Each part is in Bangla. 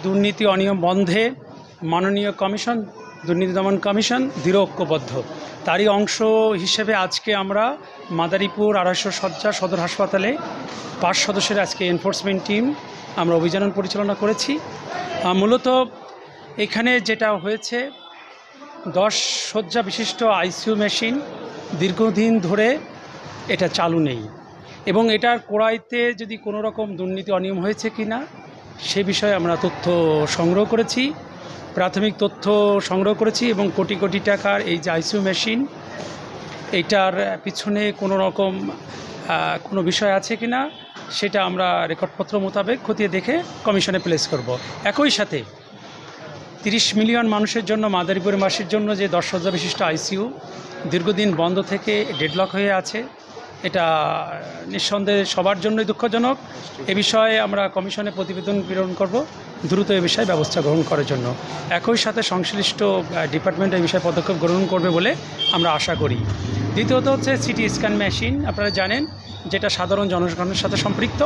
দুর্নীতি অনিয়ম বন্ধে মাননীয় কমিশন দুর্নীতি দমন কমিশন দৃঢ় ঐক্যবদ্ধ। তারই অংশ হিসেবে আজকে আমরা মাদারীপুর ২৫০ শয্যা সদর হাসপাতালে ৫ সদস্যের আজকে এনফোর্সমেন্ট টিম আমরা অভিযান পরিচালনা করেছি। মূলত এখানে যেটা হয়েছে ১০ শয্যা বিশিষ্ট আইসিইউ মেশিন দীর্ঘদিন ধরে এটা চালু নেই এবং এটার কোড়াইতে যদি কোনো রকম দুর্নীতি অনিয়ম হয়েছে কি না সে বিষয়ে আমরা তথ্য সংগ্রহ করেছি, প্রাথমিক তথ্য সংগ্রহ করেছি এবং কোটি কোটি টাকার এই যে আইসিইউ মেশিন এইটার পিছনে কোনো রকম কোনো বিষয় আছে কি না সেটা আমরা রেকর্ডপত্র মোতাবেক খতিয়ে দেখে কমিশনে প্লেস করব। একই সাথে ৩০ মিলিয়ন মানুষের জন্য মাদারীপুরবাসীর জন্য যে ১০ শয্যা বিশিষ্ট আইসিইউ দীর্ঘদিন বন্ধ থেকে ডেডলক হয়ে আছে, এটা নিঃসন্দেহে সবার জন্যই দুঃখজনক। এ বিষয়ে আমরা কমিশনে প্রতিবেদন প্রেরণ করব দ্রুত এ বিষয়ে ব্যবস্থা গ্রহণ করার জন্য। একই সাথে সংশ্লিষ্ট ডিপার্টমেন্ট এই বিষয়ে পদক্ষেপ গ্রহণ করবে বলে আমরা আশা করি। দ্বিতীয়ত হচ্ছে সিটি স্ক্যান মেশিন, আপনারা জানেন যেটা সাধারণ জনগণের সাথে সম্পৃক্ত,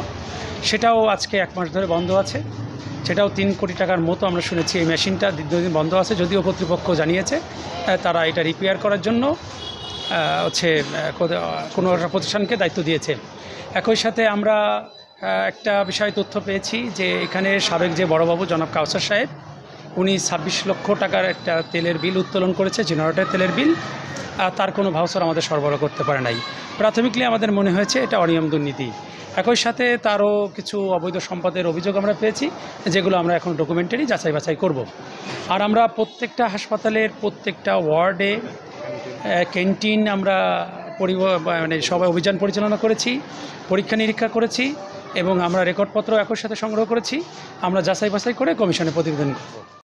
সেটাও আজকে ১ মাস ধরে বন্ধ আছে। সেটাও ৩ কোটি টাকার মতো আমরা শুনেছি এই মেশিনটা দীর্ঘদিন বন্ধ আছে, যদিও কর্তৃপক্ষ জানিয়েছে তারা এটা রিপেয়ার করার জন্য কোনো একটা প্রতিষ্ঠানকে দায়িত্ব দিয়েছে। একই সাথে আমরা একটা বিষয় তথ্য পেয়েছি যে এখানে সাবেক যে বড়বাবু জনাব কাউসার সাহেব উনি ২৬ লক্ষ টাকার একটা তেলের বিল উত্তোলন করেছে, জেনারেটর তেলের বিল, তার কোনো ভাউচার আমাদের সরবরাহ করতে পারে নাই। প্রাথমিকলি আমাদের মনে হয়েছে এটা অনিয়ম দুর্নীতি। একই সাথে তারও কিছু অবৈধ সম্পদের অভিযোগ আমরা পেয়েছি, যেগুলো আমরা এখন ডকুমেন্টারি যাচাই বাছাই করব। আর আমরা প্রত্যেকটা হাসপাতালের প্রত্যেকটা ওয়ার্ডে ক্যান্টিন আমরা সবাই অভিযান পরিচালনা করেছি, পরীক্ষা নিরীক্ষা করেছি এবং আমরা রেকর্ডপত্র একই সাথে সংগ্রহ করেছি। আমরা যাচাই বাছাই করে কমিশনে প্রতিবেদন করব।